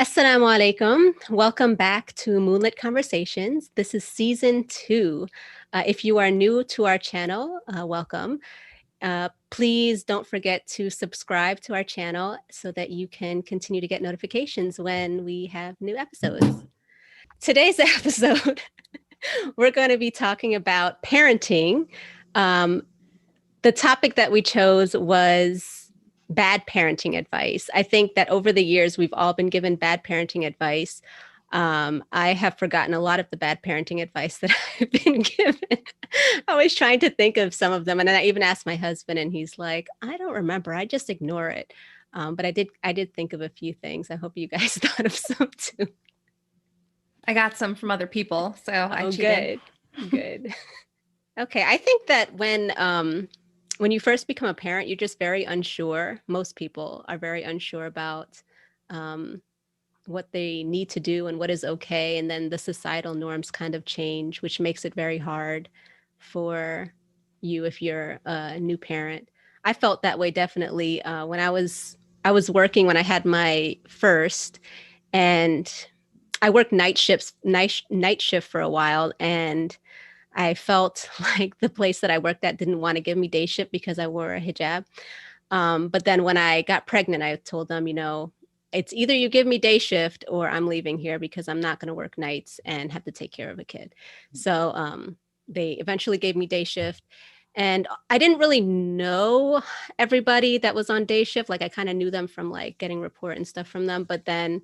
Assalamu alaikum. Welcome back to Moonlit Conversations. This is season 2. If you are new to our channel, welcome. Please don't forget to subscribe to our channel so that you can continue to get notifications when we have new episodes. Today's episode, we're going to be talking about parenting. The topic that we chose was bad parenting advice. I think that over the years, we've all been given bad parenting advice. I have forgotten a lot of the bad parenting advice that I've been given. I was trying to think of some of them. And then I even asked my husband and he's like, I don't remember. I just ignore it. But I did think of a few things. I hope you guys thought of some too. I got some from other people, so I cheated. Good. Okay. I think that when you first become a parent, you're just very unsure. Most people are very unsure about what they need to do and what is okay. And then the societal norms kind of change, which makes it very hard for you if you're a new parent. I felt that way definitely when I was working when I had my first, and I worked night shift for a while, and I felt like the place that I worked at didn't want to give me day shift because I wore a hijab. But then when I got pregnant, I told them, it's either you give me day shift or I'm leaving here because I'm not going to work nights and have to take care of a kid. So they eventually gave me day shift. And I didn't really know everybody that was on day shift. Like I kind of knew them from like getting report and stuff from them. But then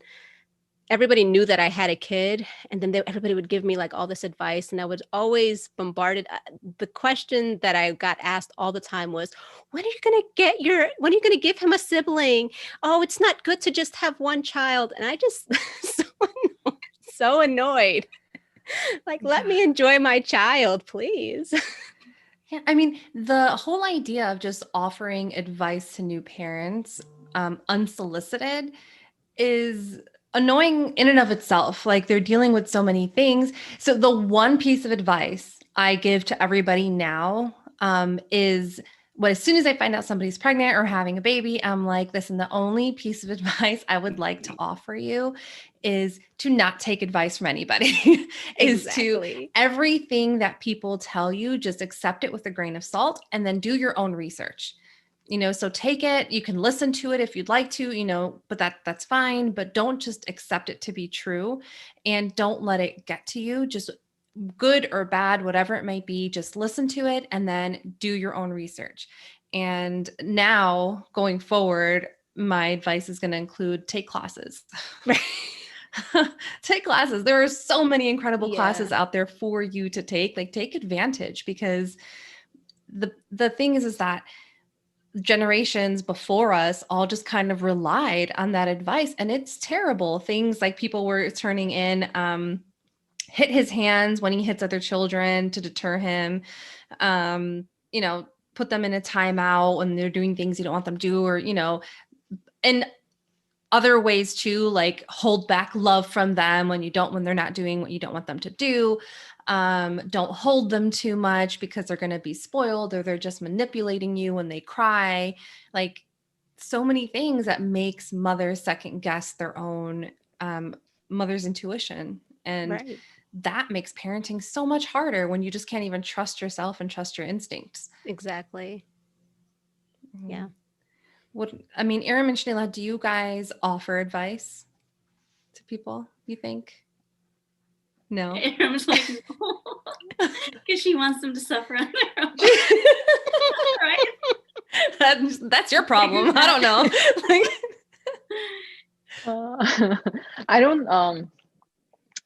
everybody knew that I had a kid, and then everybody would give me like all this advice, and I was always bombarded. The question that I got asked all the time was, when are you going to give him a sibling? Oh, it's not good to just have one child. And I just so annoyed. Like, let me enjoy my child, please. Yeah, I mean, the whole idea of just offering advice to new parents unsolicited is annoying in and of itself. Like they're dealing with so many things. So the one piece of advice I give to everybody now is as soon as I find out somebody's pregnant or having a baby, I'm like, listen, the only piece of advice I would like to offer you is to not take advice from anybody. Is to everything that people tell you, just accept it with a grain of salt and then do your own research. So take it, you can listen to it if you'd like to, but that's fine, but don't just accept it to be true and don't let it get to you. Just good or bad, whatever it might be, just listen to it and then do your own research. And now going forward, my advice is going to include take classes. Take classes. There are so many incredible classes out there for you to take. Like take advantage, because the thing is that generations before us all just kind of relied on that advice, and it's terrible. Things like people were turning in hit his hands when he hits other children to deter him, put them in a timeout when they're doing things you don't want them to do, or and other ways too, like hold back love from them when they're not doing what you don't want them to do. Don't hold them too much because they're going to be spoiled, or they're just manipulating you when they cry. Like so many things that makes mothers second guess their own mother's intuition. And that makes parenting so much harder when you just can't even trust yourself and trust your instincts. Exactly. Yeah. Iram and Shahnila, do you guys offer advice to people, you think? No. Iram's like, no. Because she wants them to suffer on their own. Right? That's your problem. I don't know.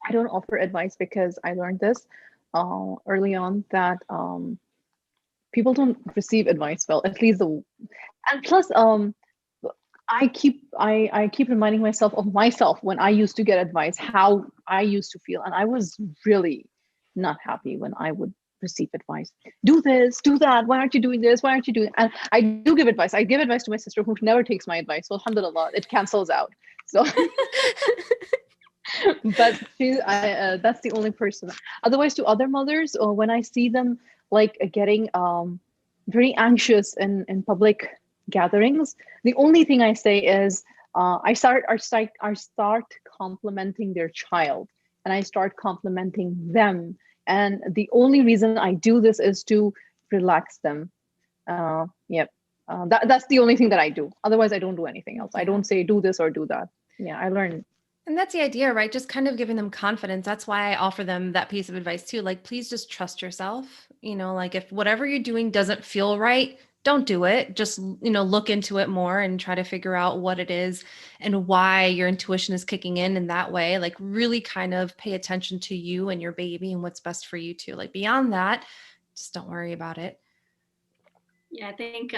I don't offer advice because I learned this early on that people don't receive advice well. At least and plus I keep reminding myself of myself when I used to get advice, how I used to feel, and I was really not happy when I would receive advice. Do this, do that. Why aren't you doing this? Why aren't you doing? And I do give advice. I give advice to my sister, who never takes my advice. So alhamdulillah, it cancels out. So. But that's the only person. Otherwise, to other mothers, or when I see them like getting very anxious in public gatherings, the only thing I say is, I start complimenting their child, and I start complimenting them. And the only reason I do this is to relax them. Yep. That's the only thing that I do. Otherwise, I don't do anything else. I Yeah. don't say do this or do that. Yeah, I learned. And that's the idea, right? Just kind of giving them confidence. That's why I offer them that piece of advice too. Like, please just trust yourself. Like if whatever you're doing doesn't feel right, don't do it. Just, look into it more and try to figure out what it is and why your intuition is kicking in that way. Like, really kind of pay attention to you and your baby and what's best for you too. Like, beyond that, just don't worry about it. Yeah, I think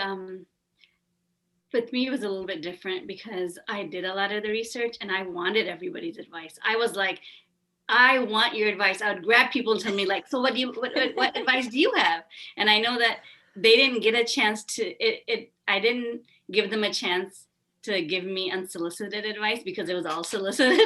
with me it was a little bit different because I did a lot of the research and I wanted everybody's advice. I was like, I want your advice. I would grab people and tell me like, so what advice do you have? And I know that they didn't get a chance to I didn't give them a chance to give me unsolicited advice because it was all solicited.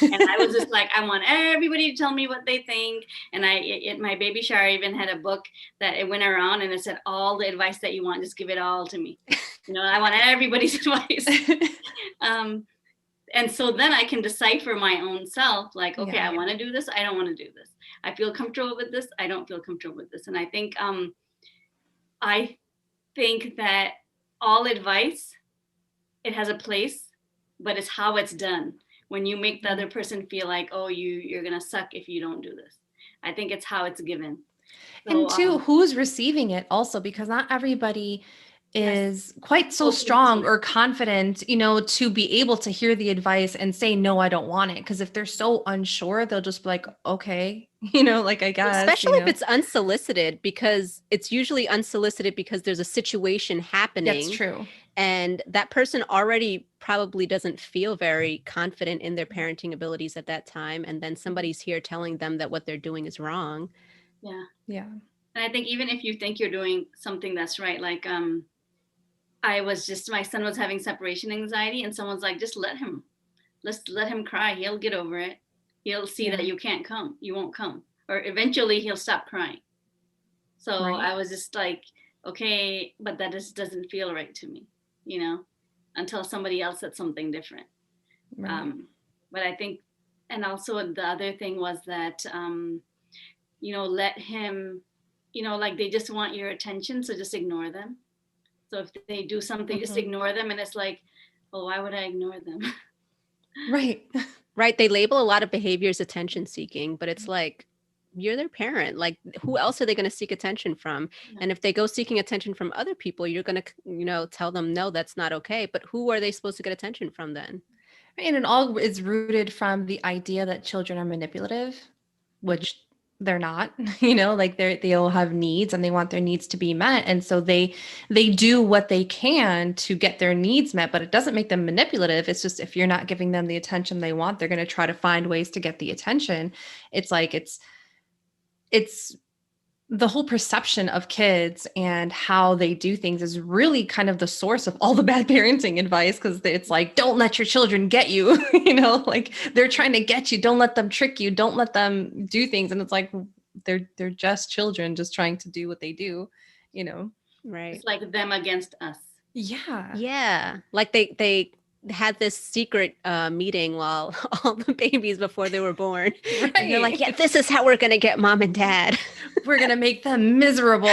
And I was just like, I want everybody to tell me what they think. And at my baby shower, I even had a book that it went around and it said, all the advice that you want, just give it all to me. I want everybody's advice. And so then I can decipher my own self, like, okay, I want to do this. I don't want to do this. I feel comfortable with this. I don't feel comfortable with this. And I think that all advice, it has a place, but it's how it's done. When you make the other person feel like, oh, you're going to suck if you don't do this. I think it's how it's given. So, and two, who's receiving it also, because not everybody is quite so strong or confident, to be able to hear the advice and say, no, I don't want it. Because if they're so unsure, they'll just be like, okay, like, I guess. Especially if it's unsolicited, because it's usually unsolicited because there's a situation happening. That's true. And that person already probably doesn't feel very confident in their parenting abilities at that time. And then somebody's here telling them that what they're doing is wrong. Yeah. Yeah. And I think even if you think you're doing something that's right, like, my son was having separation anxiety and someone's like, just let him cry. He'll get over it. He'll see that you won't come, or eventually he'll stop crying. So I was just like, okay, but that just doesn't feel right to me, until somebody else said something different. Right. But I think, and also the other thing was that, let him, like they just want your attention. So just ignore them. So if they do something, just ignore them. And it's like, well, why would I ignore them? Right. Right. They label a lot of behaviors attention seeking, but it's like, you're their parent. Like, who else are they going to seek attention from? Yeah. And if they go seeking attention from other people, you're going to, tell them, no, that's not okay. But who are they supposed to get attention from then? And it all is rooted from the idea that children are manipulative, which they're not, like they'll have needs and they want their needs to be met. And so they do what they can to get their needs met, but it doesn't make them manipulative. It's just, if you're not giving them the attention they want, they're going to try to find ways to get the attention. It's like, it's the whole perception of kids and how they do things is really kind of the source of all the bad parenting advice. Cause it's like, don't let your children get you, like they're trying to get you. Don't let them trick you. Don't let them do things. And it's like, they're just children just trying to do what they do, Right. It's like them against us. Yeah. Yeah. Like they had this secret meeting while all the babies before they were born. Right. And they're like, yeah, this is how we're going to get mom and dad. We're going to make them miserable.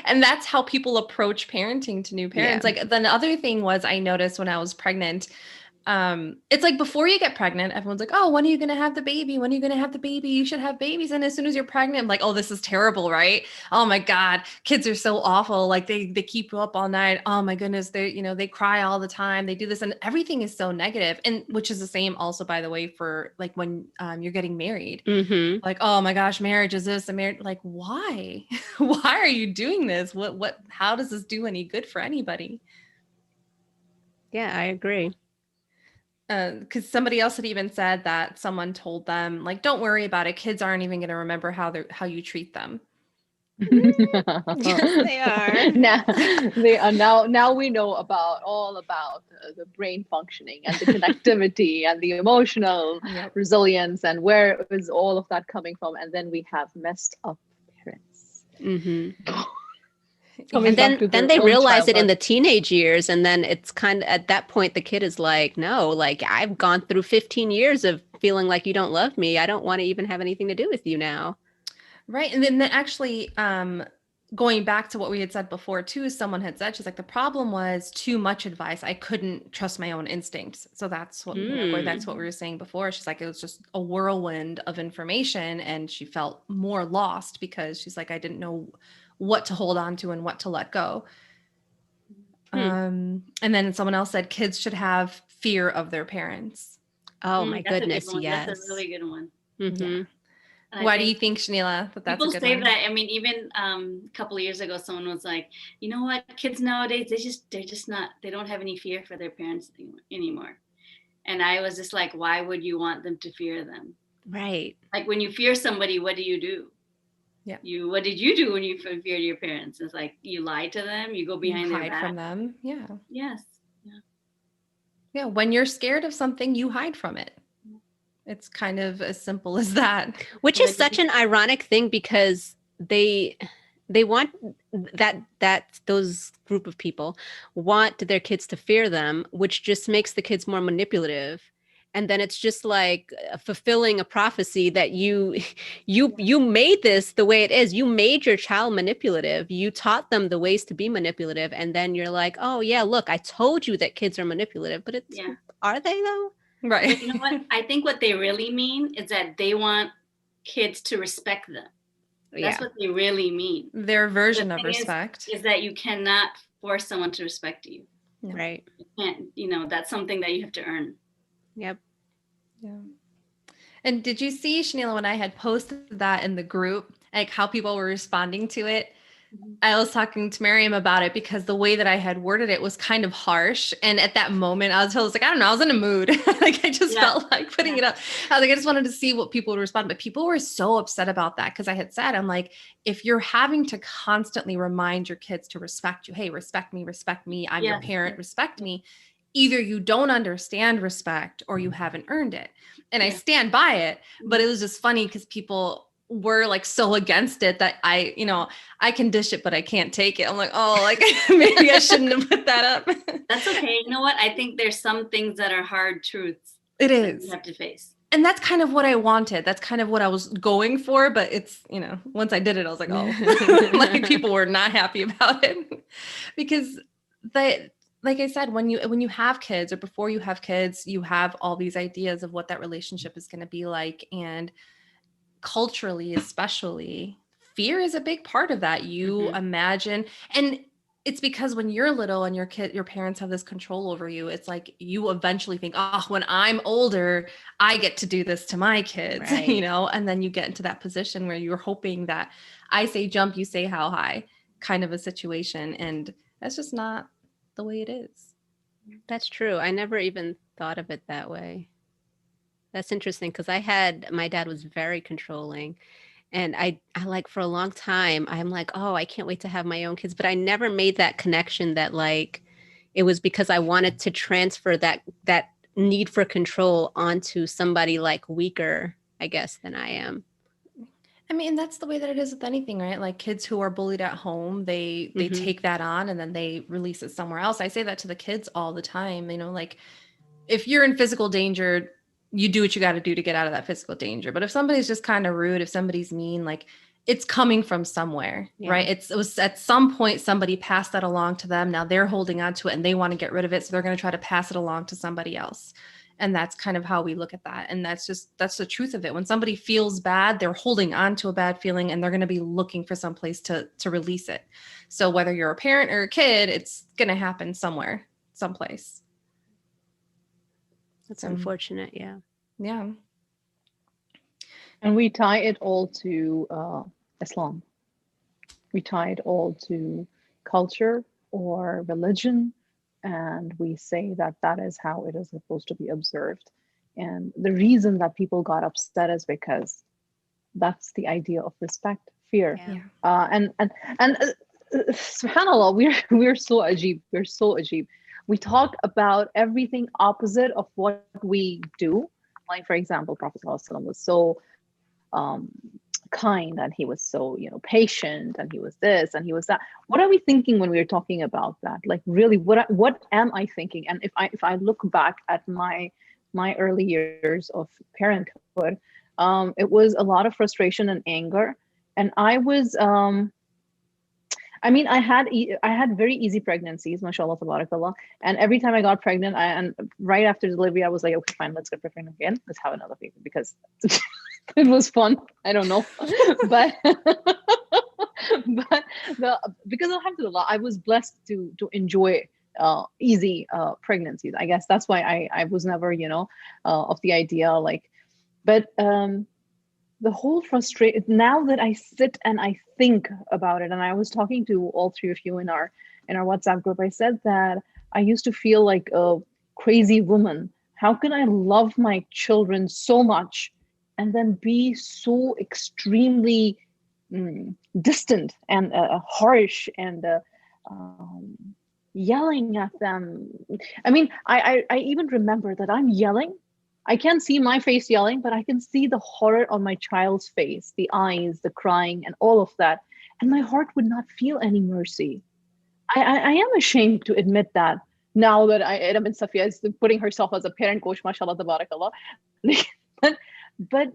And that's how people approach parenting to new parents. Yeah. Like, then the other thing was, I noticed when I was pregnant, it's like before you get pregnant, everyone's like, oh, when are you going to have the baby? When are you going to have the baby? You should have babies. And as soon as you're pregnant, I'm like, oh, this is terrible, right? Oh my God, kids are so awful. Like they keep you up all night. Oh my goodness. They cry all the time. They do this, and everything is so negative. And which is the same also, by the way, for like when you're getting married, like, oh my gosh, marriage is this, like, why, why are you doing this? How does this do any good for anybody? Yeah, I agree. Because somebody else had even said that someone told them, like, don't worry about it. Kids aren't even going to remember how you treat them. Yes, they are. Now we know all about the brain functioning and the connectivity and the emotional resilience, and where is all of that coming from. And then we have messed up parents. Coming And back then to then their they own realize it in childhood. the teenage years, and then it's kind of at that point the kid is like, no, like I've gone through 15 years of feeling like you don't love me. I don't want to even have anything to do with you now. Right. And then actually, going back to what we had said before too, someone had said, she's like, the problem was too much advice. I couldn't trust my own instincts. So that's what, going back to what we were saying before, she's like, it was just a whirlwind of information, and she felt more lost because she's like, I didn't know what to hold on to and what to let go. And then someone else said kids should have fear of their parents. Oh my That's a good goodness, one. yes. That's a really good one. Mm-hmm. And Why do you think, Shahnila, that that's a people good say one? that? I mean, even a couple of years ago, someone was like, you know what, kids nowadays, they're just not, they don't have any fear for their parents anymore. And I was just like, why would you want them to fear them? Right. Like when you fear somebody, what do? Yeah. What did you do when you feared your parents? It's like you lie to them, you go behind You their hide back. from them. Yeah. Yes. Yeah. When you're scared of something, you hide from it. It's kind of as simple as that. Which is such an ironic thing, because they want that those group of people want their kids to fear them, which just makes the kids more manipulative. And then it's just like fulfilling a prophecy that you made this the way it is. You made your child manipulative. You taught them the ways to be manipulative, and then you're like, oh yeah, look, I told you that kids are manipulative. But it's are they though? Right. But you know what? I think what they really mean is that they want kids to respect them. That's what they really mean. Their version of thing respect is that you cannot force someone to respect you. No. Right. You can't, that's something that you have to earn. Yep. Yeah. And did you see, Shahnila, when I had posted that in the group, like how people were responding to it? I was talking to Mariam about it because the way that I had worded it was kind of harsh. And at that moment, I was like, I don't know, I was in a mood. Like I just felt like putting it up. I was like, I just wanted to see what people would respond. But people were so upset about that because I had said, I'm like, if you're having to constantly remind your kids to respect you, hey, respect me, I'm your parent, respect me. Either you don't understand respect or you haven't earned it. And I stand by it. But it was just funny because people were like so against it that I can dish it, but I can't take it. I'm like, oh, like maybe I shouldn't have put that up. That's okay. You know what? I think there's some things that are hard truths. It is. You have to face. And that's kind of what I wanted. That's kind of what I was going for. But it's, once I did it, I was like, oh, like people were not happy about it because like I said, when you have kids or before you have kids, you have all these ideas of what that relationship is going to be like. And culturally, especially, fear is a big part of that. You imagine, and it's because when you're little and your parents have this control over you, it's like you eventually think, oh, when I'm older, I get to do this to my kids, Right. And then you get into that position where you're hoping that I say jump, you say how high kind of a situation. And that's just not the way it is. That's true. I never even thought of it that way. That's interesting because my dad was very controlling, and I like for a long time, I'm like, oh, I can't wait to have my own kids. But I never made that connection that like it was because I wanted to transfer that need for control onto somebody like weaker, I guess, than I am. I mean, that's the way that it is with anything, right? Like kids who are bullied at home, they take that on and then they release it somewhere else. I say that to the kids all the time, like if you're in physical danger, you do what you got to do to get out of that physical danger. But if somebody's just kind of rude, if somebody's mean, like it's coming from somewhere, right? It was at some point somebody passed that along to them. Now they're holding on to it and they want to get rid of it. So they're going to try to pass it along to somebody else. And that's kind of how we look at that. And that's the truth of it. When somebody feels bad, they're holding on to a bad feeling and they're going to be looking for some place to release it. So whether you're a parent or a kid, it's going to happen somewhere, someplace. That's unfortunate. Yeah. Yeah. And we tie it all to Islam. We tie it all to culture or religion. And we say that that is how it is supposed to be observed. And the reason that people got upset is because that's the idea of respect, fear. And subhanAllah, we're so ajib. We're so ajib. We talk about everything opposite of what we do. Like, for example, Prophet ﷺ was so kind, and he was so, patient, and he was this and he was that. What are we thinking when we're talking about that? Like, really, what am I thinking? And if I look back at my early years of parenthood, it was a lot of frustration and anger. And I was I mean, I had very easy pregnancies, mashallah, tabarakallah. And every time I got pregnant, and right after delivery, I was like, okay, fine, let's get pregnant again. Let's have another baby, because it was fun. I don't know, but but because alhamdulillah, I was blessed to enjoy easy pregnancies. I guess that's why I was never, of the idea, like, but the whole frustration, now that I sit and I think about it, and I was talking to all three of you in our WhatsApp group, I said that I used to feel like a crazy woman. How can I love my children so much and then be so extremely distant and harsh and yelling at them? I mean, I even remember that I'm yelling. I can't see my face yelling, but I can see the horror on my child's face, the eyes, the crying, and all of that. And my heart would not feel any mercy. I am ashamed to admit that now that Iram and Safiya is putting herself as a parent coach, mashallah, tabarakallah. but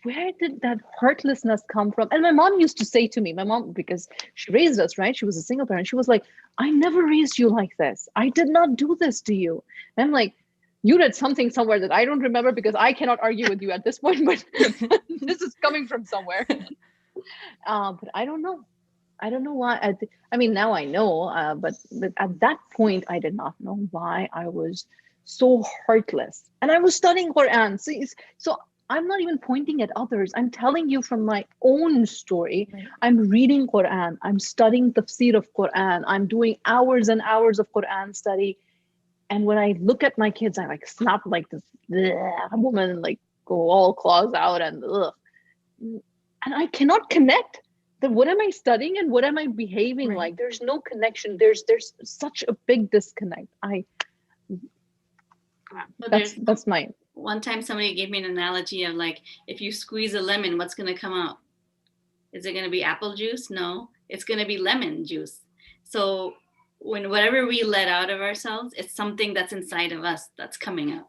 where did that heartlessness come from? And my mom used to say to me, my mom, because she raised us, right? She was a single parent. She was like, I never raised you like this. I did not do this to you. And I'm like, you read something somewhere that I don't remember, because I cannot argue with you at this point, but this is coming from somewhere. But I don't know. I don't know why. I mean, now I know, but at that point, I did not know why I was so heartless. And I was studying Quran. So I'm not even pointing at others. I'm telling you from my own story. Right. I'm reading Quran. I'm studying tafsir of Quran. I'm doing hours and hours of Quran study. And when I look at my kids, I like snap like this woman, like go all claws out and I cannot connect. That what am I studying and what am I behaving Right. like? There's no connection. There's such a big disconnect. That's my. One time somebody gave me an analogy of, like, if you squeeze a lemon, what's going to come out? Is it going to be apple juice? No, it's going to be lemon juice. So when whatever we let out of ourselves, it's something that's inside of us that's coming out.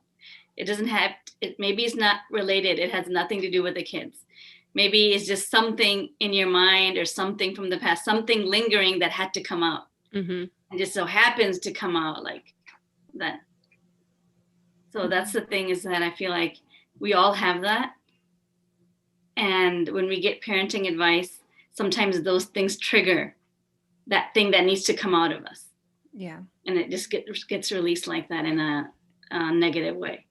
It doesn't have it. Maybe it's not related. It has nothing to do with the kids. Maybe it's just something in your mind or something from the past, something lingering that had to come out. Mm-hmm. And just so happens to come out like that. So that's the thing, is that I feel like we all have that. And when we get parenting advice, sometimes those things trigger that thing that needs to come out of us. Yeah. And it just gets released like that in a negative way.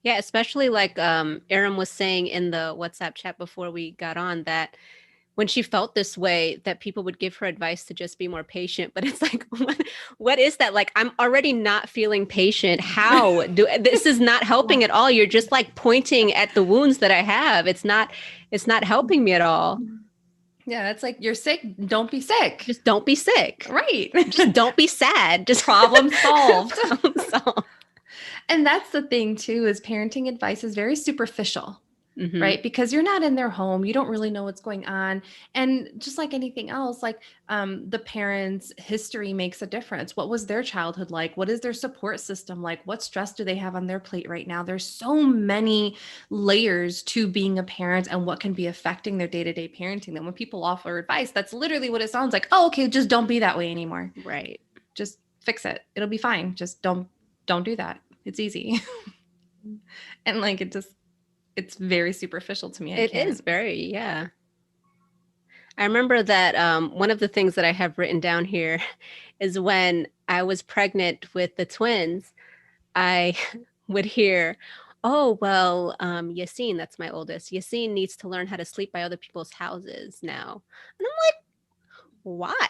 Yeah, especially like Iram was saying in the WhatsApp chat before we got on, that when she felt this way, that people would give her advice to just be more patient. But it's like, what is that? Like, I'm already not feeling patient. How this is not helping at all. You're just like pointing at the wounds that I have. It's not helping me at all. Yeah, it's like, you're sick. Don't be sick. Just don't be sick. Right. Just don't be sad. Just Problem solved. Problem solved. And that's the thing too, is parenting advice is very superficial. Mm-hmm. Right? Because you're not in their home. You don't really know what's going on. And just like anything else, like the parents' history makes a difference. What was their childhood like? What is their support system like? What stress do they have on their plate right now? There's so many layers to being a parent and what can be affecting their day-to-day parenting. That when people offer advice, that's literally what it sounds like. Oh, okay, just don't be that way anymore. Right. Just fix it. It'll be fine. Just don't do that. It's easy. And like, it's very superficial to me. It is very, yeah. I remember that one of the things that I have written down here is when I was pregnant with the twins, I would hear, oh, well, Yassine, that's my oldest, Yassine needs to learn how to sleep by other people's houses now. And I'm like, why?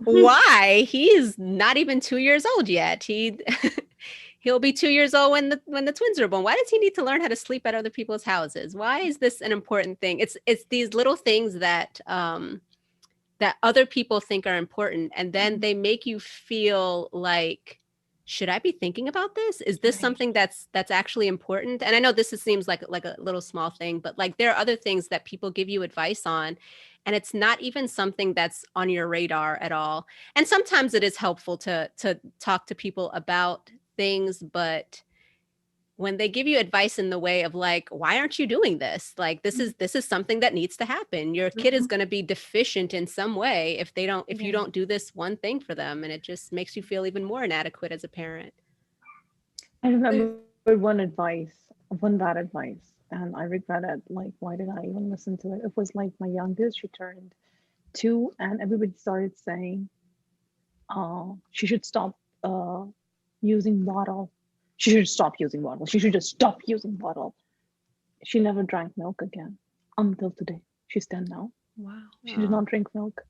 Why? He's not even 2 years old yet. He'll be 2 years old when the twins are born. Why does he need to learn how to sleep at other people's houses? Why is this an important thing? It's these little things that that other people think are important, and then they make you feel like should I be thinking about this? Is this Right. something that's actually important? And I know seems like a little small thing, but like there are other things that people give you advice on, and it's not even something that's on your radar at all. And sometimes it is helpful to talk to people about things, but when they give you advice in the way of like, why aren't you doing this? Like this is something that needs to happen. Your kid is going to be deficient in some way if you don't do this one thing for them, and it just makes you feel even more inadequate as a parent. I remember one bad advice, and I regret it. Like, why did I even listen to it? It was like my youngest, she turned 2, and everybody started saying, she should stop using bottle. She should stop using bottle. She should just stop using bottle. She never drank milk again until today. She's 10 now. Wow. She did not drink milk.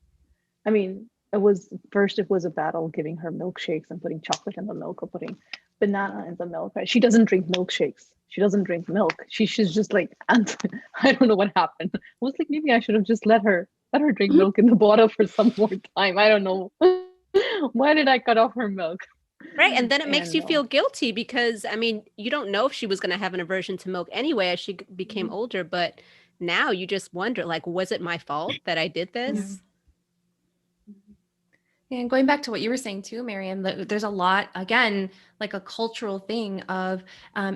I mean, it was a battle giving her milkshakes and putting chocolate in the milk or putting banana in the milk. Right? She doesn't drink milkshakes. She doesn't drink milk. She's just like, and I don't know what happened. I was like, maybe I should have just let her drink milk in the bottle for some more time. I don't know. Why did I cut off her milk? Right. And then it makes you And feel guilty because, I mean, you don't know if she was going to have an aversion to milk anyway as she became older. But now you just wonder, like, was it my fault that I did this? And going back to what you were saying too, Mariam, there's a lot, again, like a cultural thing of,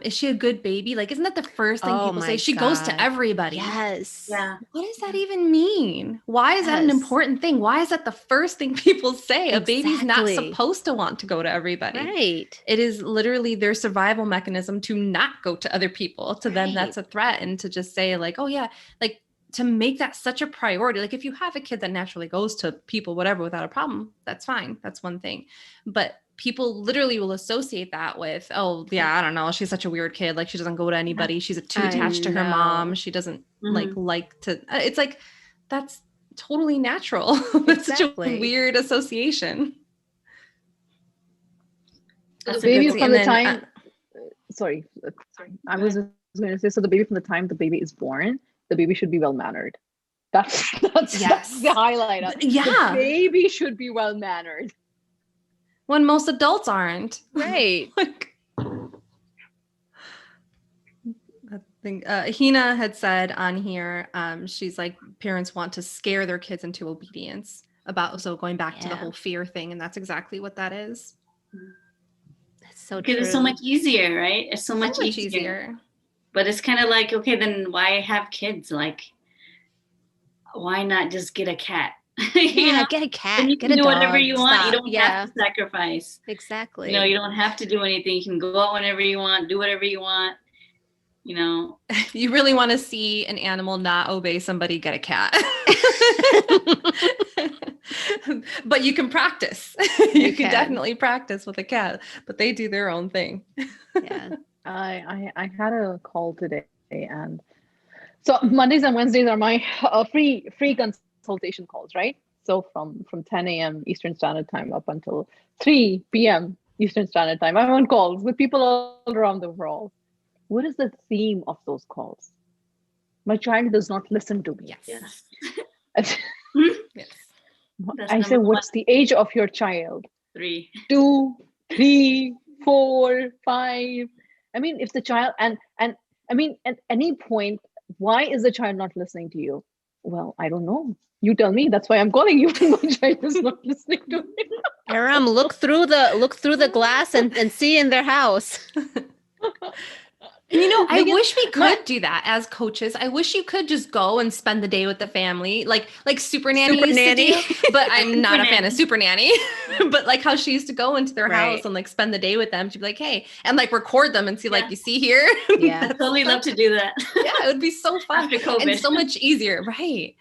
is she a good baby? Like, isn't that the first thing people say? She goes to everybody. Yes. Yeah. What does that even mean? Why is that an important thing? Why is that the first thing people say? A baby's not supposed to want to go to everybody. Right. It is literally their survival mechanism to not go to other people. To them, that's a threat. And to just say like, oh yeah, like to make that such a priority. Like if you have a kid that naturally goes to people, whatever, without a problem, that's fine. That's one thing. But people literally will associate that with, oh yeah, I don't know, she's such a weird kid. Like she doesn't go to anybody. She's too attached to her mom. She doesn't like to, it's like, that's totally natural. That's such a weird association. The baby from the time, sorry, I was just going to say, so the baby from the time the baby is born, the baby should be well mannered. That's the highlight. The baby should be well mannered. When most adults aren't. Right. Like, I think Hina had said on here, she's like, parents want to scare their kids into obedience. So going back to the whole fear thing, and that's exactly what that is. That's so true. It's so much easier, right? It's so much easier. But it's kind of like, okay, then why have kids? Like, why not just get a cat? Get a cat. Then you get can a do dog. whatever you want. You don't have to sacrifice. Exactly. You don't have to do anything. You can go out whenever you want, do whatever you want. You really want to see an animal not obey somebody, get a cat. But you can practice. You can definitely practice with a cat, but they do their own thing. Yeah. I had a call today, and so Mondays and Wednesdays are my free consultation calls, right? So from 10 a.m. Eastern Standard Time up until 3 p.m. Eastern Standard Time, I'm on calls with people all around the world. What is the theme of those calls? My child does not listen to me. Yes. Yes. I say, what's the age of your child? 3. 2, 3, 4, 5. I mean, if the child and I mean, at any point, why is the child not listening to you? Well, I don't know. You tell me. That's why I'm calling you. My child is not listening to me. Iram, look through the glass and see in their house. I wish we could do that as coaches. I wish you could just go and spend the day with the family, like Super Nanny used to do. But I'm not a fan of Super Nanny. But like how she used to go into their house and like spend the day with them. She'd be like, hey, and like record them and see like, you see here. Yeah, I'd totally love to do that. Yeah, it would be so fun and so much easier, right?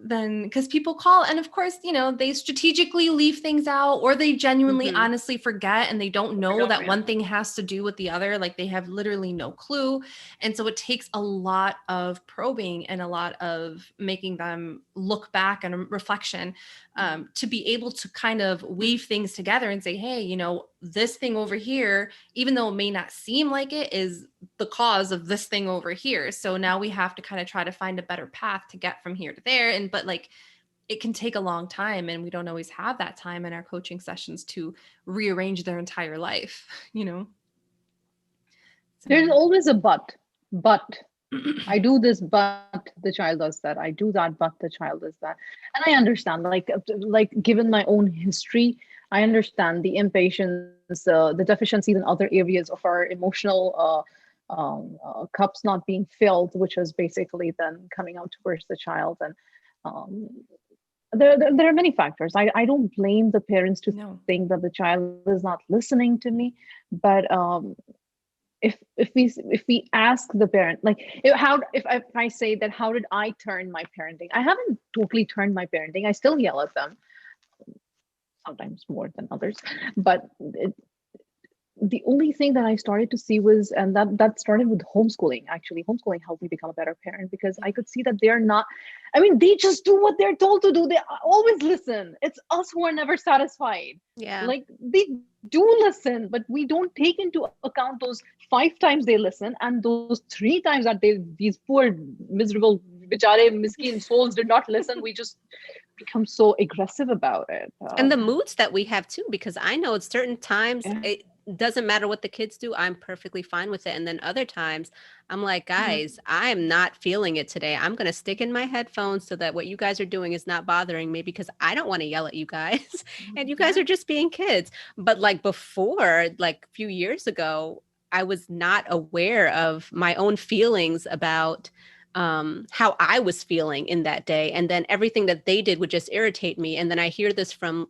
Then because people call, and of course, they strategically leave things out, or they genuinely honestly forget, and they don't know that one thing has to do with the other. Like they have literally no clue. And so it takes a lot of probing and a lot of making them look back and reflection to be able to kind of weave things together and say, hey, this thing over here, even though it may not seem like it, is the cause of this thing over here. So now we have to kind of try to find a better path to get from here to there. But like, it can take a long time, and we don't always have that time in our coaching sessions to rearrange their entire life, you know? There's So always a but. I do this, but the child does that. I do that, but the child does that. And I understand, like given my own history, I understand the impatience, the deficiencies in other areas of our emotional cups not being filled, which is basically then coming out towards the child. And um, there are many factors. I don't blame the parents to no. think that the child is not listening to me, but if we ask the parent, like if I say that, how did I turn my parenting? I haven't totally turned my parenting. I still yell at them, sometimes more than others, but the only thing that I started to see was, and that started with homeschooling. Actually, homeschooling helped me become a better parent because I could see that they're not. I mean, they just do what they're told to do. They always listen. It's us who are never satisfied. Yeah. Like they do listen, but we don't take into account those 5 times they listen and those 3 times that these poor miserable bichare miskin souls did not listen. We just become so aggressive about it. And the moods that we have too, because I know at certain times Yeah. it doesn't matter what the kids do, I'm perfectly fine with it. And then other times I'm like, guys, I'm not feeling it today. I'm going to stick in my headphones so that what you guys are doing is not bothering me, because I don't want to yell at you guys and you guys are just being kids. But like before, like a few years ago, I was not aware of my own feelings about how I was feeling in that day. And then everything that they did would just irritate me. And then I hear this from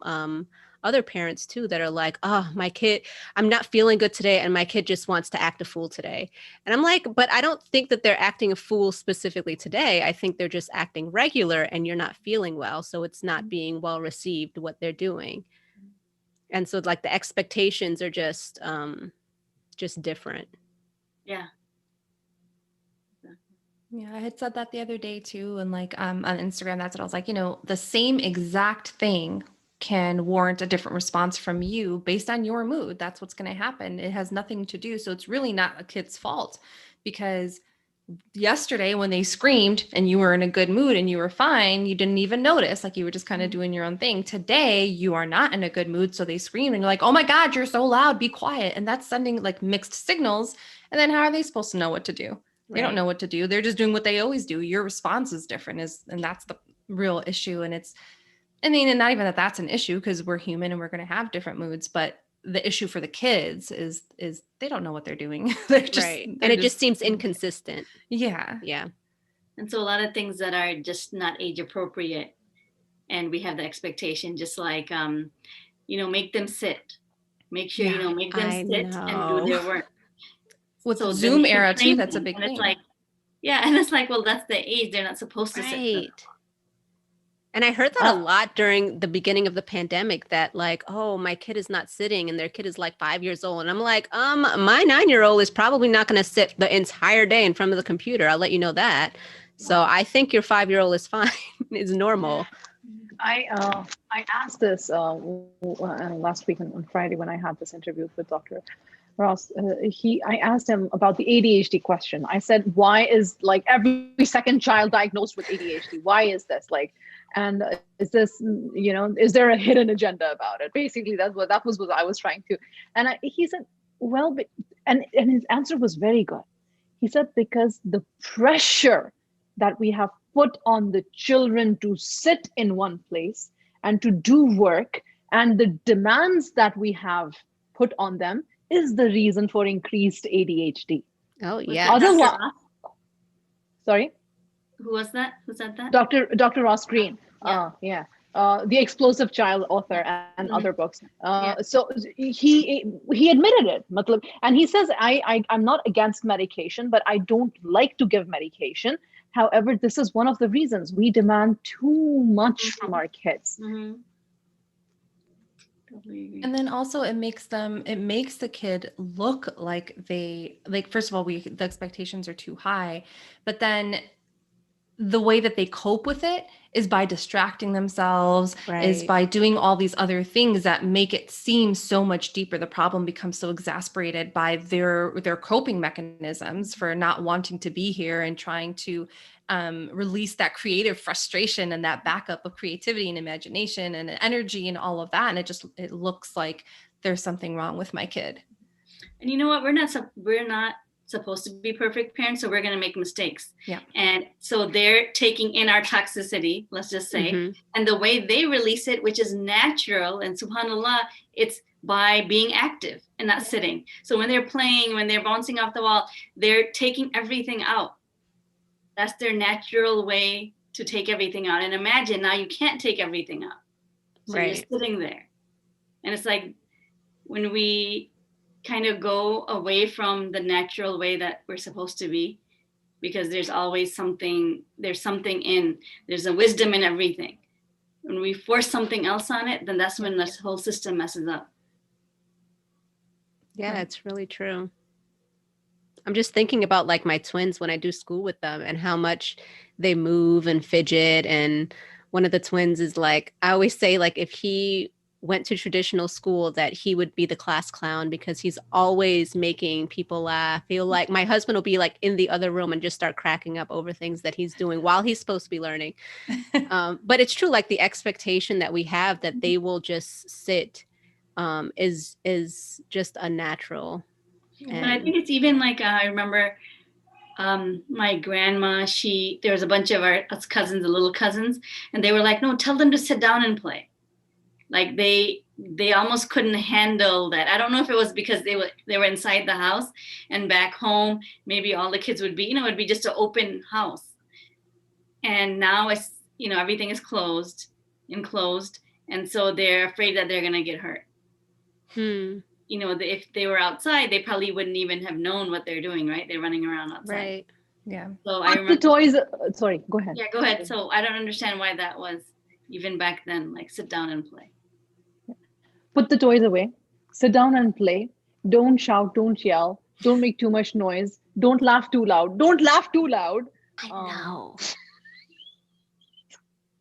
other parents too, that are like, oh, my kid, I'm not feeling good today. And my kid just wants to act a fool today. And I'm like, but I don't think that they're acting a fool specifically today. I think they're just acting regular and you're not feeling well. So it's not being well received what they're doing. And so like the expectations are just different. Yeah. Yeah, I had said that the other day too. And like on Instagram, that's what I was like, you know, the same exact thing can warrant a different response from you based on your mood. That's what's going to happen. It has nothing to do. So it's really not a kid's fault, because yesterday when they screamed and you were in a good mood and you were fine, you didn't even notice. Like you were just kind of doing your own thing. Today, you are not in a good mood. So they screamed and you're like, oh my God, you're so loud, be quiet. And that's sending like mixed signals. And then how are they supposed to know what to do? They don't know what to do. They're just doing what they always do. Your response is different, and that's the real issue. And it's, I mean, and not even that that's an issue, because we're human and we're going to have different moods, but the issue for the kids is they don't know what they're doing. They're just, Right. And it just seems inconsistent. Yeah. Yeah. And so a lot of things that are just not age appropriate, and we have the expectation, just like make them sit. Make sure, Yeah, make them I sit and do know. their work. with So the then Zoom we era too, complain, that's a big and it's thing. like, yeah, and it's like, well, that's the age. They're not supposed to sit. Right. And I heard that a lot during the beginning of the pandemic, that like, oh, my kid is not sitting and their kid is like 5 years old. And I'm like, my 9-year-old is probably not going to sit the entire day in front of the computer. I'll let you know that. So I think your 5-year-old is fine, is normal. I asked this last week on Friday when I had this interview with Dr. Ross. I asked him about the ADHD question. I said, "Why is like every second child diagnosed with ADHD? Why is this like? And is this is there a hidden agenda about it?" Basically, that was what I was trying to. And he said, "Well," and his answer was very good. He said, because the pressure that we have put on the children to sit in one place and to do work, and the demands that we have put on them, is the reason for increased ADHD. Oh, Was yeah. that Dr. Otherwise, Ross? sorry, Who was that? Who said that? Dr. Ross Green. Yeah. The Explosive Child author and other books. Yeah. So he admitted it, and he says, I'm not against medication, but I don't like to give medication. However, this is one of the reasons we demand too much from our kids. Mm-hmm. Totally agree. And then also it makes the kid look like first of all, the expectations are too high, but then the way that they cope with it is by distracting themselves, is Right. by doing all these other things that make it seem so much deeper. The problem becomes so exasperated by their coping mechanisms for not wanting to be here and trying to release that creative frustration and that backup of creativity and imagination and energy and all of that. And it looks like there's something wrong with my kid. And you know what? We're not supposed to be perfect parents, so we're going to make mistakes. Yeah. And so they're taking in our toxicity, let's just say, Mhm. and the way they release it, which is natural, and subhanallah, it's by being active and not sitting. So when they're playing, when they're bouncing off the wall, they're taking everything out. That's their natural way to take everything out. And imagine now you can't take everything out. So you're Right. sitting there. And it's like when we kind of go away from the natural way that we're supposed to be, because there's always something, there's a wisdom in everything. When we force something else on it, then that's when this whole system messes up. Yeah, Right. it's really true. I'm just thinking about like my twins when I do school with them and how much they move and fidget. And one of the twins is like, I always say, like, if he went to traditional school, that he would be the class clown because he's always making people laugh. Feel like my husband will be like in the other room and just start cracking up over things that he's doing while he's supposed to be learning. But it's true, like the expectation that we have that they will just sit is just unnatural. But I think it's even like I remember my grandma, there was a bunch of us cousins, the little cousins, and they were like, no, tell them to sit down and play. Like they almost couldn't handle that. I don't know if it was because they were inside the house, and back home maybe all the kids would be, it'd be just an open house. And now it's, everything is enclosed, and so they're afraid that they're going to get hurt. If they were outside, they probably wouldn't even have known what they're doing, right? They're running around outside. Right. Yeah. So Put the toys. Sorry, go ahead. Yeah, go ahead. So I don't understand why that was even back then, like sit down and play. Put the toys away. Sit down and play. Don't shout. Don't yell. Don't make too much noise. Don't laugh too loud. Don't laugh too loud. I know.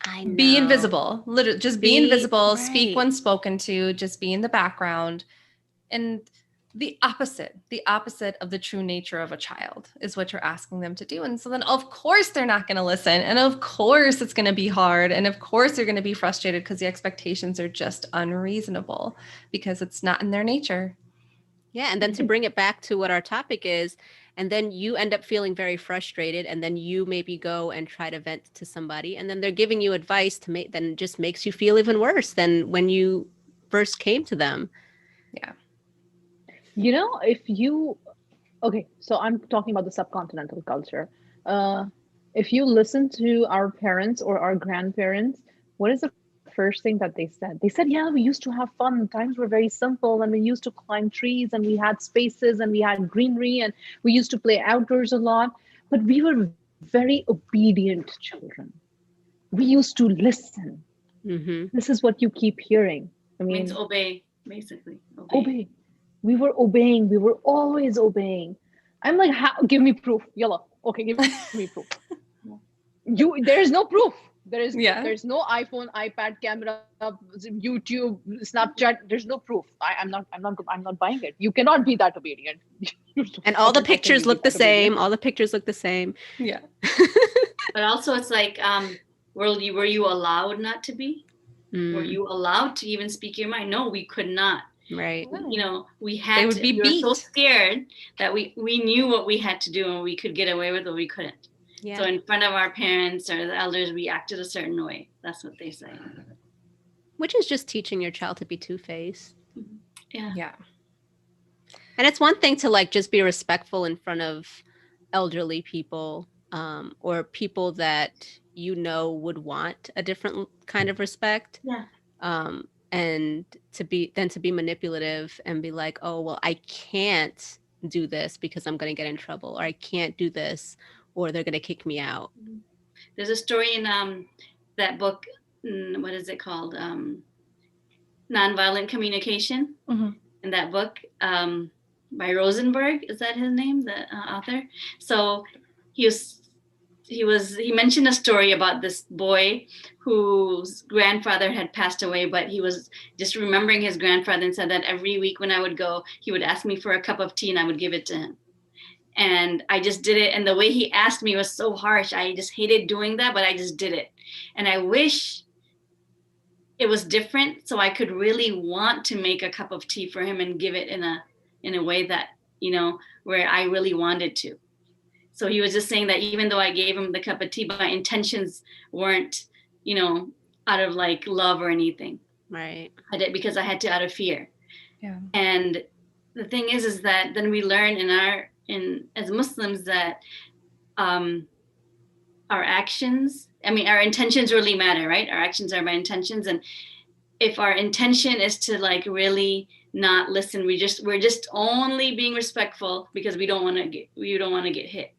I know. Be invisible. Literally, just be invisible. Right. Speak when spoken to. Just be in the background. And the opposite of the true nature of a child is what you're asking them to do. And so then, of course, they're not going to listen. And of course, it's going to be hard. And of course, they're going to be frustrated because the expectations are just unreasonable because it's not in their nature. Yeah. And then to bring it back to what our topic is, and then you end up feeling very frustrated, and then you maybe go and try to vent to somebody, and then they're giving you advice then just makes you feel even worse than when you first came to them. Yeah. Okay, so I'm talking about the subcontinental culture. If you listen to our parents or our grandparents, what is the first thing that they said? They said, yeah, we used to have fun. Times were very simple, and we used to climb trees, and we had spaces, and we had greenery, and we used to play outdoors a lot. But we were very obedient children. We used to listen. Mm-hmm. This is what you keep hearing. I mean, means obey, basically. Obey. We were obeying. We were always obeying. I'm like, give me proof. Yalla. Okay, give me proof. There is no proof. There's no iPhone, iPad, camera, YouTube, Snapchat. There's no proof. I'm not buying it. You cannot be that obedient. And all the pictures look the same. All the pictures look the same. Yeah. But also it's like, were you allowed not to be? Were you allowed to even speak your mind? No, we could not. Right. We had to. We were so scared that we knew what we had to do, and we could get away with it, we couldn't. Yeah. So in front of our parents or the elders, we acted a certain way. That's what they say. Which is just teaching your child to be two-faced. Yeah. Yeah. And it's one thing to like just be respectful in front of elderly people, or people that would want a different kind of respect. Yeah. And to be manipulative and be like, oh, well, I can't do this because I'm going to get in trouble, or I can't do this or they're going to kick me out. There's a story in that book, what is it called? Nonviolent Communication. Mm-hmm. In that book by Rosenberg, is that his name, the author? So he mentioned a story about this boy whose grandfather had passed away, but he was just remembering his grandfather, and said that every week when I would go, he would ask me for a cup of tea and I would give it to him. And I just did it. And the way he asked me was so harsh. I just hated doing that, but I just did it. And I wish it was different, so I could really want to make a cup of tea for him and give it in a way that, where I really wanted to. So he was just saying that even though I gave him the cup of tea, my intentions weren't, out of like love or anything. Right. I did because I had to out of fear. Yeah. And the thing is that then we learn as Muslims that our actions, our intentions really matter, right? Our actions are my intentions. And if our intention is to like really not listen, we're just only being respectful because we don't want to get hit.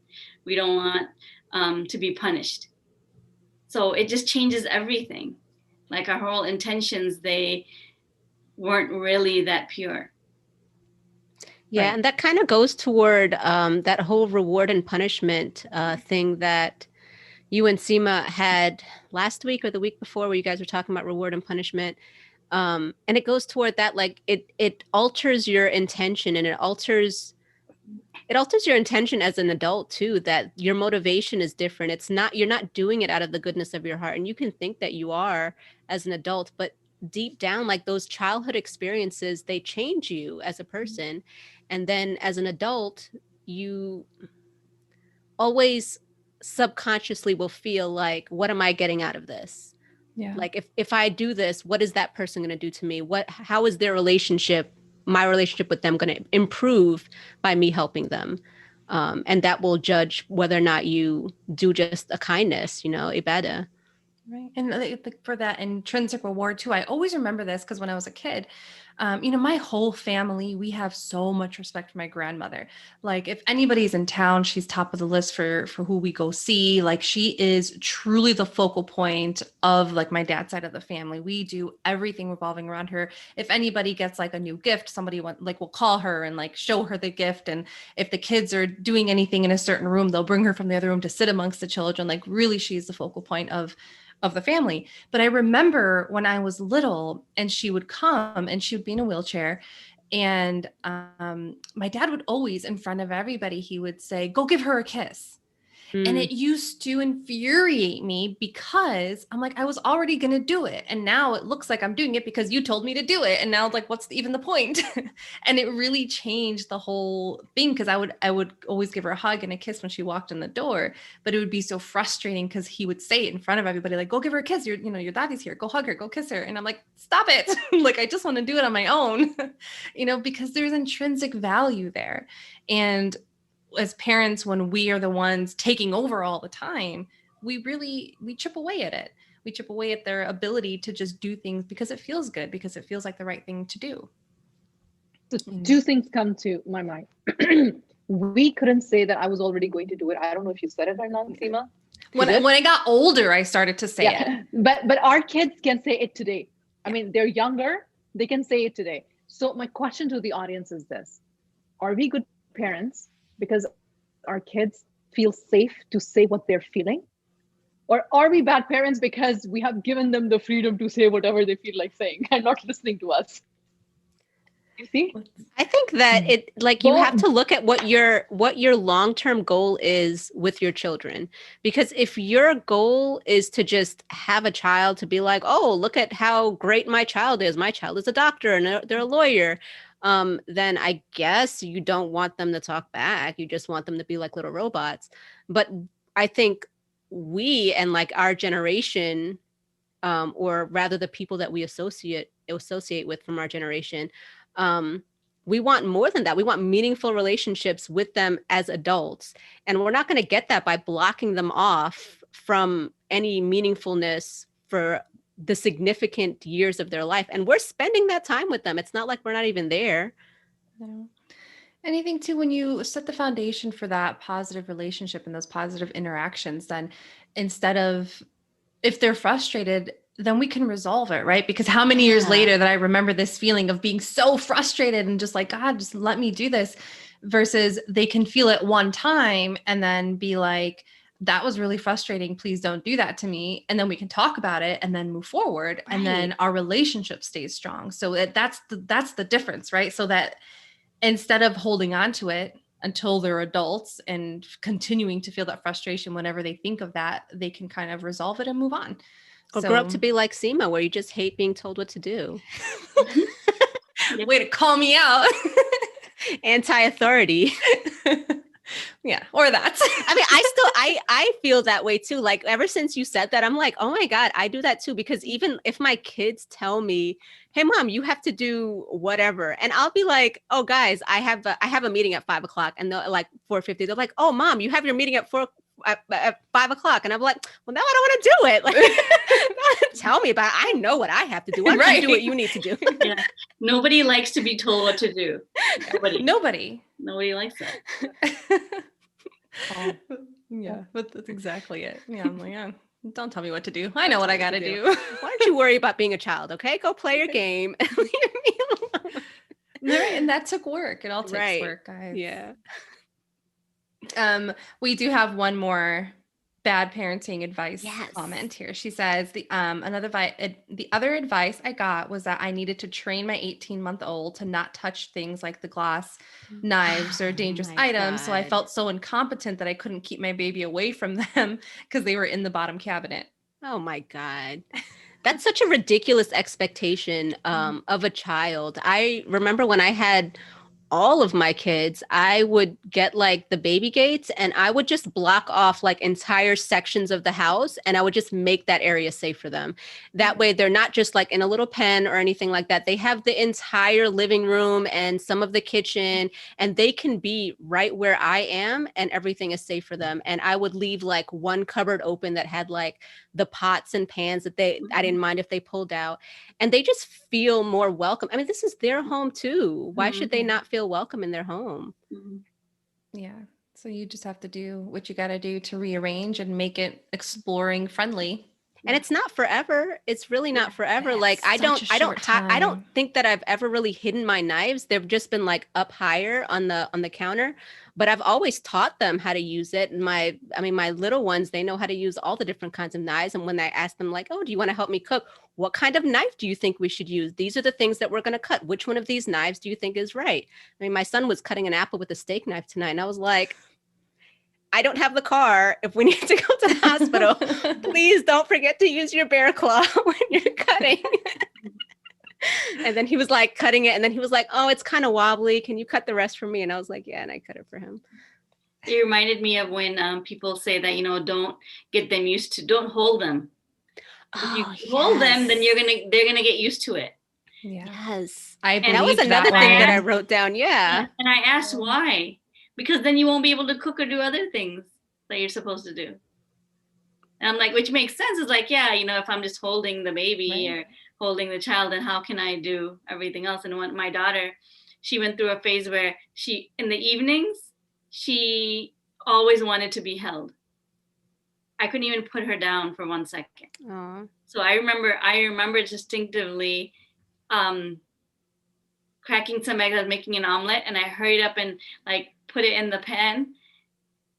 We don't want to be punished. So it just changes everything. Like our whole intentions, they weren't really that pure. Yeah, Right. and that kind of goes toward that whole reward and punishment thing that you and Seema had last week or the week before, where you guys were talking about reward and punishment. And it goes toward that, like it alters your intention, and it alters your intention as an adult too, that your motivation is different. You're not doing it out of the goodness of your heart. And you can think that you are as an adult, but deep down, like those childhood experiences, they change you as a person. And then as an adult, you always subconsciously will feel like, what am I getting out of this? Yeah. Like if I do this, what is that person going to do to me? How is their relationship, my relationship with them, going to improve by me helping them? And that will judge whether or not you do just a kindness, ibadah. Right. And for that intrinsic reward too, I always remember this because when I was a kid, my whole family, we have so much respect for my grandmother. Like if anybody's in town, she's top of the list for who we go see. Like she is truly the focal point of like my dad's side of the family. We do everything revolving around her. If anybody gets like a new gift, somebody will call her and like show her the gift. And if the kids are doing anything in a certain room, they'll bring her from the other room to sit amongst the children. Like really, she's the focal point of the family. But I remember when I was little and she would come and she would be in a wheelchair, and my dad would always, in front of everybody, he would say, "Go give her a kiss." And it used to infuriate me because I'm like, I was already going to do it. And now it looks like I'm doing it because you told me to do it. And now like, what's even the point? And it really changed the whole thing. Cause I would always give her a hug and a kiss when she walked in the door, but it would be so frustrating because he would say it in front of everybody, like, go give her a kiss. Your daddy's here, go hug her, go kiss her. And I'm like, stop it. Like, I just want to do it on my own, because there's intrinsic value there. And as parents, when we are the ones taking over all the time, we chip away at it. We chip away at their ability to just do things because it feels good, because it feels like the right thing to do. So two things come to my mind. We couldn't say that I was already going to do it. I don't know if you said it or not, Seema. When I got older, I started to say it. But our kids can say it today. I mean, they're younger. They can say it today. So my question to the audience is this. Are we good parents because our kids feel safe to say what they're feeling? Or are we bad parents because we have given them the freedom to say whatever they feel like saying and not listening to us? You see? I think that you have to look at what your long-term goal is with your children. Because if your goal is to just have a child to be like, oh, look at how great my child is. My child is a doctor and they're a lawyer. Then I guess you don't want them to talk back. You just want them to be like little robots. But I think we and like our generation, or rather the people that we associate with from our generation, we want more than that. We want meaningful relationships with them as adults. And we're not going to get that by blocking them off from any meaningfulness for the significant years of their life. And we're spending that time with them. It's not like we're not even there. No. And I think too, when you set the foundation for that positive relationship and those positive interactions, then instead of, if they're frustrated, then we can resolve it, right? Because how many years later that I remember this feeling of being so frustrated and just like, God, just let me do this, versus they can feel it one time and then be like, that was really frustrating. Please don't do that to me. And then we can talk about it and then move forward. Right. And then our relationship stays strong. So that's the difference, right? So that instead of holding on to it until they're adults and continuing to feel that frustration whenever they think of that, they can kind of resolve it and move on. Or grow up to be like Seema, where you just hate being told what to do. Way to call me out. Anti-authority. Yeah, or that. I mean, I feel that way too. Like ever since you said that, I'm like, oh my God, I do that too. Because even if my kids tell me, hey mom, you have to do whatever. And I'll be like, oh guys, I have a meeting at 5:00, and they're like 4:50. They're like, oh mom, you have your meeting at 5:00. And I'm like, well, now I don't want to do it. Like, tell me about it. I know what I have to do. I right. Do what you need to do. Yeah. Nobody likes to be told what to do. Nobody likes that. Yeah, but that's exactly it. Yeah, I'm like, yeah, don't tell me what to do. I know what I got to do. Why don't you worry about being a child? Okay, go play your game and leave me alone. Right, and that took work. It all takes work, guys. Yeah. We do have one more bad parenting advice comment here. She says the other advice I got was that I needed to train my 18-month-old to not touch things like the glass knives or dangerous items. God. So I felt so incompetent that I couldn't keep my baby away from them because they were in the bottom cabinet. Oh my God. That's such a ridiculous expectation of a child. I remember when I had all of my kids, I would get like the baby gates and I would just block off like entire sections of the house and I would just make that area safe for them. That way they're not just like in a little pen or anything like that. They have the entire living room and some of the kitchen and they can be right where I am and everything is safe for them. And I would leave like one cupboard open that had like the pots and pans that I didn't mind if they pulled out, and they just feel more welcome. I mean, this is their home too. Why should they not feel welcome in their home? Yeah. So you just have to do what you got to do to rearrange and make it exploring friendly. And it's not forever. It's really not forever. Like I don't think that I've ever really hidden my knives. They've just been like up higher on the counter, but I've always taught them how to use it. And my little ones, they know how to use all the different kinds of knives. And when I ask them like, oh, do you want to help me cook? What kind of knife do you think we should use? These are the things that we're going to cut. Which one of these knives do you think is right? I mean, my son was cutting an apple with a steak knife tonight. And I was like, I don't have the car. If we need to go to the hospital, please don't forget to use your bear claw when you're cutting. And then he was like cutting it. And then he was like, oh, it's kind of wobbly. Can you cut the rest for me? And I was like, yeah. And I cut it for him. It reminded me of when people say that, don't get them used to, don't hold them. If you hold them, then they're going to get used to it. Yeah. Yes. And that was another thing that I wrote down. Yeah. And I asked why. Because then you won't be able to cook or do other things that you're supposed to do. And I'm like, which makes sense. It's like, yeah, if I'm just holding the baby or holding the child, then how can I do everything else? And when my daughter, she went through a phase where in the evenings, she always wanted to be held. I couldn't even put her down for 1 second. Aww. So I remember distinctively cracking some eggs, I was making an omelet, and I hurried up and like put it in the pan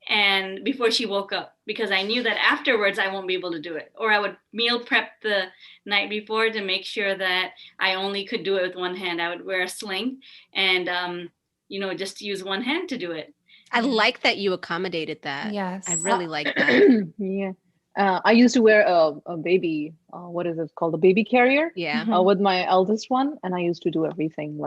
and before she woke up, because I knew that afterwards I won't be able to do it. Or I would meal prep the night before to make sure that I only could do it with one hand. I would wear a sling and just use one hand to do it. I like that you accommodated that. Yes. I really like that. Yeah. I used to wear a baby, what is it called? A baby carrier. Yeah. With my eldest one. And I used to do everything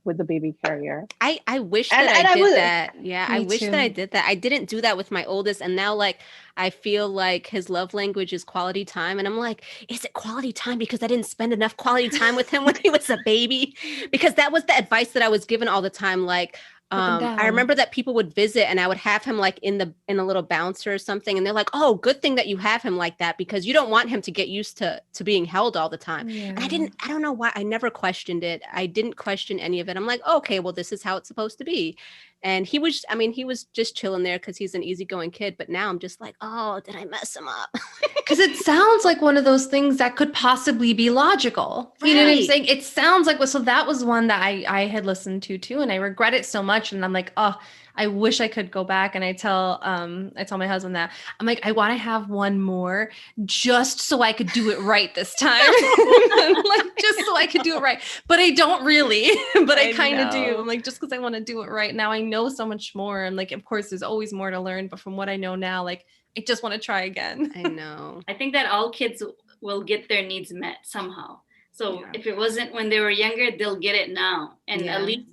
with the baby carrier. I wish that I did that. Yeah. I wish that I did that. I didn't do that with my oldest. And now like, I feel like his love language is quality time. And I'm like, is it quality time? Because I didn't spend enough quality time with him when he was a baby, because that was the advice that I was given all the time. Like, I remember that people would visit and I would have him like in a little bouncer or something. And they're like, oh, good thing that you have him like that, because you don't want him to get used to being held all the time. Yeah. And I don't know why I never questioned it. I didn't question any of it. I'm like, okay, well, this is how it's supposed to be. And he was, I mean, he was just chilling there because he's an easygoing kid. But now I'm just like, oh, did I mess him up? Because it sounds like one of those things that could possibly be logical. You know what I'm Right. saying? It sounds like, so that was one that I had listened to too, and I regret it so much. And I'm like, oh, I wish I could go back. And I tell my husband that I'm like, I want to have one more just so I could do it right this time. Like just so I could do it right. But I don't really, but I kind of do. know. I'm like, just because I want to do it right now, I know so much more. And like, of course, there's always more to learn. But from what I know now, like, I just want to try again. I know. I think that all kids will get their needs met somehow. So Yeah. if it wasn't when they were younger, they'll get it now. And Yeah. at least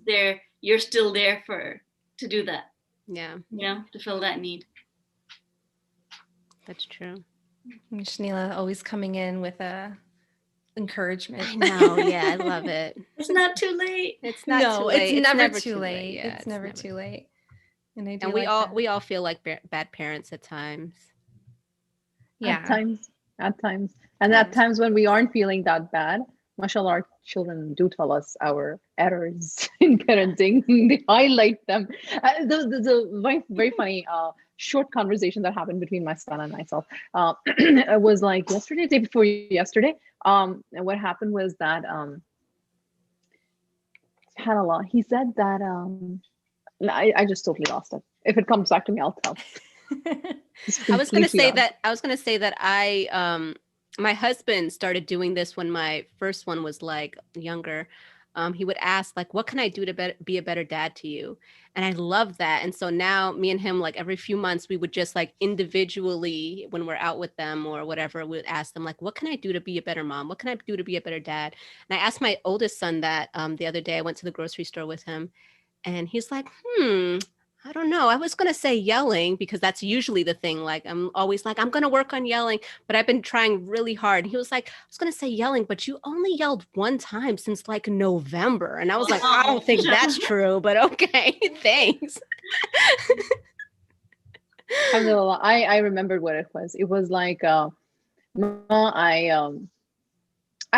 you're still there to do that. Yeah, You know, to fill that need. that's true. Shahnila always coming in with a encouragement. I know. Yeah, I love it. It's not too late. It's not too late. It's never too late. Yeah, It's never too late. And I do And we all feel like bad parents at times. Yeah. At times. And at times when we aren't feeling that bad, mashallah, our children do tell us our errors in parenting. They highlight them. There's a very, very funny short conversation that happened between my son and myself. It was like yesterday, day before yesterday. And what happened was that, subhanAllah, he said that, I just totally lost it. If it comes back to me, I'll tell. I was going to say that I my husband started doing this when my first one was like younger. He would ask like, what can I do to be a better dad to you? And I love that. And so now me and him, like every few months, we would just like individually, when we're out with them or whatever, we would ask them like, what can I do to be a better mom? What can I do to be a better dad? And I asked my oldest son that the other day. I went to the grocery store with him and he's like, I don't know. I was going to say yelling because that's usually the thing. Like, I'm always like, I'm going to work on yelling, but I've been trying really hard. And he was like, I was going to say yelling, but you only yelled one time since like November. And I was like, I don't think that's true, but okay, thanks. I remembered what it was. It was like, Mama, I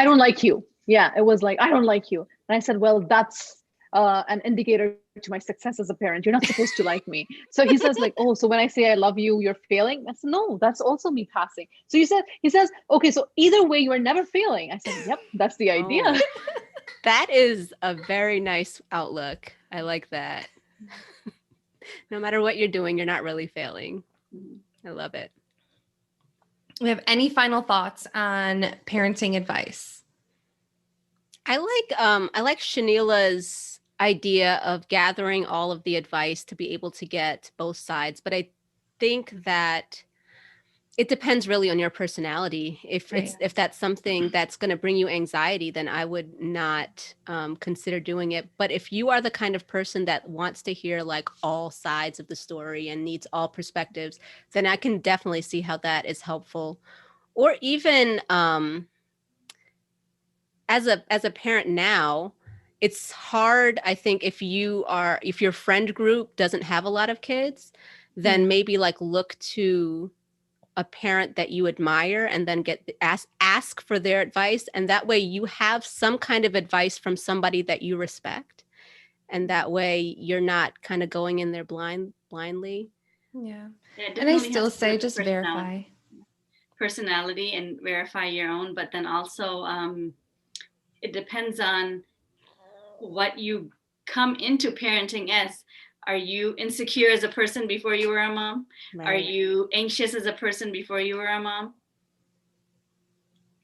don't like you. Yeah, it was like, I don't like you. And I said, well, that's an indicator to my success as a parent. You're not supposed to like me. So he says like, oh, so when I say I love you, you're failing? I said, no, that's also me passing. So he says, okay, so either way, you are never failing. I said, yep, that's the idea. Oh, that is a very nice outlook. I like that. No matter what you're doing, you're not really failing. I love it. We have any final thoughts on parenting advice? I like Shahnila's idea of gathering all of the advice to be able to get both sides, but I think that it depends really on your personality. If that's something that's going to bring you anxiety, then I would not consider doing it. But if you are the kind of person that wants to hear like all sides of the story and needs all perspectives, then I can definitely see how that is helpful. Or even as a parent now, it's hard, I think, if your friend group doesn't have a lot of kids, then maybe like look to a parent that you admire and then ask for their advice. And that way you have some kind of advice from somebody that you respect. And that way you're not kind of going in there blindly. Yeah. And I still say just verify. Personality and verify your own, but then also it depends on what you come into parenting as. Are you insecure as a person before you were a mom? Right. Are you anxious as a person before you were a mom?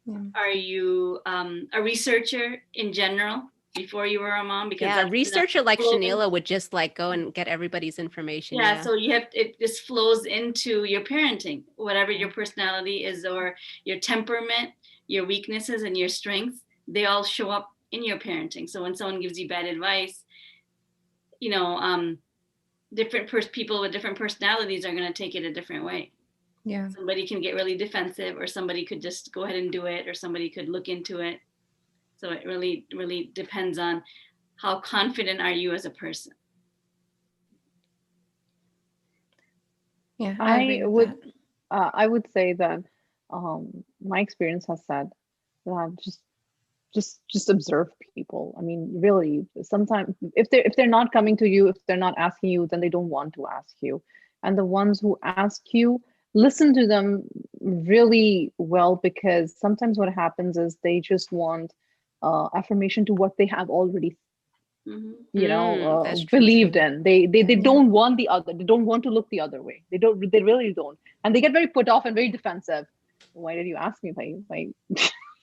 Yeah. Are you a researcher in general before you were a mom? Because a researcher like Shahnila would just like go and get everybody's information. Yeah, so it just flows into your parenting, whatever your personality is or your temperament, your weaknesses and your strengths, they all show up in your parenting. So when someone gives you bad advice, you know, different people with different personalities are going to take it a different way. Yeah. Somebody can get really defensive, or somebody could just go ahead and do it, or somebody could look into it. So it really, really depends on how confident are you as a person. Yeah, I would say that my experience has said that just just observe people. I mean, really, sometimes if they're not coming to you, if they're not asking you, then they don't want to ask you. And the ones who ask you, listen to them really well, because sometimes what happens is they just want affirmation to what they have already, That's true believed too. in. They Yeah. don't want the other. They don't want to look the other way. They really don't, and they get very put off and very defensive. Why did you ask me? Why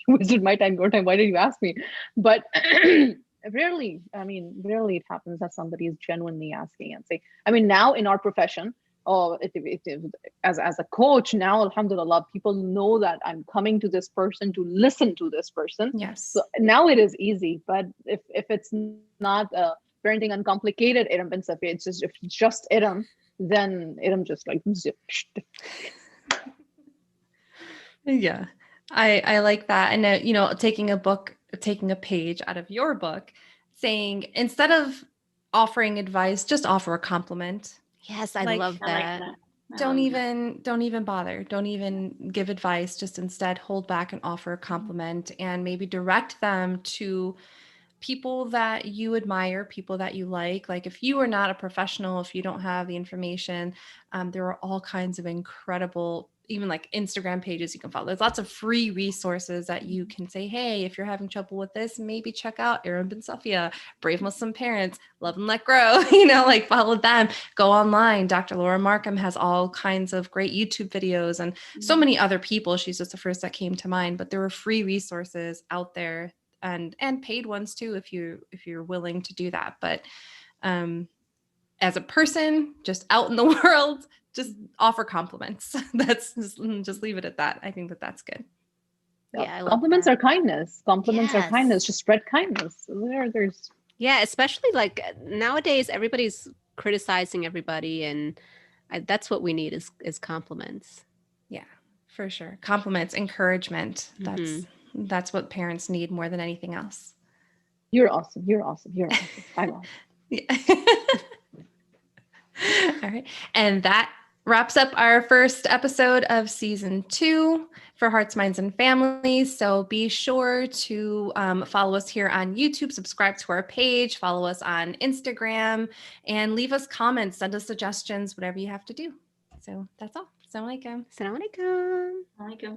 wasted my time, your time? Why did you ask me? But rarely, I mean, rarely it happens that somebody is genuinely asking and say. I mean, now in our profession, or as a coach now, alhamdulillah, people know that I'm coming to this person to listen to this person. Yes. So now it is easy. But if it's not parenting uncomplicated Iram bin Safi, it's just, if it's just Iram, then Iram just like zip. Yeah. I like that. And, taking a page out of your book, saying instead of offering advice, just offer a compliment. Yes, I Like, love I like that. that. I don't love that. even bother. Don't even give advice. Just instead hold back and offer a compliment, and maybe direct them to people that you admire, people that you like. Like, if you are not a professional, if you don't have the information, there are all kinds of incredible, even like Instagram pages you can follow. There's lots of free resources that you can say, hey, if you're having trouble with this, maybe check out Iram bin Safia, Brave Muslim Parents, Love and Let Grow, like follow them. Go online. Dr. Laura Markham has all kinds of great YouTube videos, and so many other people. She's just the first that came to mind, but there are free resources out there, and paid ones too, if you're willing to do that. But as a person just out in the world, just offer compliments. That's just leave it at that. I think that's good. Yeah. Yeah, I love Compliments that. are kindness. Compliments are kindness. Yes. Just spread kindness. There's Yeah, especially like nowadays, everybody's criticizing everybody, and that's what we need is compliments. Yeah, for sure. Compliments, encouragement. Hmm. That's what parents need more than anything else. You're awesome. You're awesome. You're awesome. I'm awesome. Yeah. All right. And that wraps up our first episode of season 2 for Hearts, Minds, and Families. So be sure to follow us here on YouTube, subscribe to our page, follow us on Instagram, and leave us comments, send us suggestions, whatever you have to do. So that's all. Assalamu alaikum. Assalamu alaikum. I like 'em.